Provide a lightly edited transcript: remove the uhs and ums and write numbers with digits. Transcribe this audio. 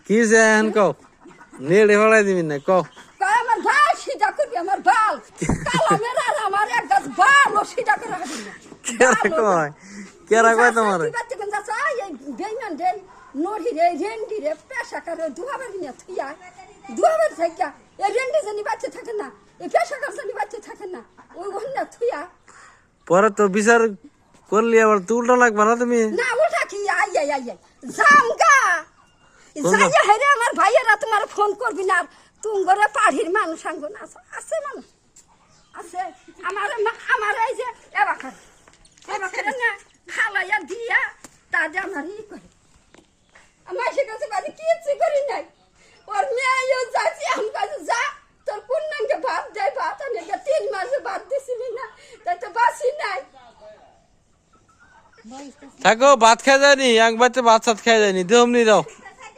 কি যেন কও নেড়ে ফলাই দিবি না কও আমার ভাল সিধা করবি আমার ভাল কালামের আর আমার এক গাছ ভাল ও সিধা করে রাখবি না কেরা কয় তোমার বেইমান রে নড়ি রে রেন্ডি রে পেশা করে দুহাবার নিয়ে থুইয়া দুহাবার থেকে এই রেন্ডি জানি বাচ্চা থাকে না এই পেশা কার জানি বাচ্চা থাকে না ওই ঘন্টা থুইয়া পরে তো বিচার করলি আবার তুই উল্টা লাগবে না তুমি না উঠা কি আই আই আই জামগা যাইয়া হেরে আমার ভাইয়েরা তোমার ফোন করবি না তুমি করে পাড়ির মানুষ আঙ্গ না আছে মানুষ আছে আমার এই যে এবার না খালাইয়া দিয়া তাদের আমার ই করে আমার সে কাছে বাড়ি কিচ্ছু করি নাই ওর মেয়েও যাচ্ছি আমি কাছে যা তোর পূর্ণাঙ্গে ভাত দেয় ভাত আমি 3 মাসে ভাত দিছিলি না তাই তো বাসি নাই থাকো ভাত খাই যায়নি এক বাচ্চা ভাত সাত খাই যায়নি দেহমনি দাও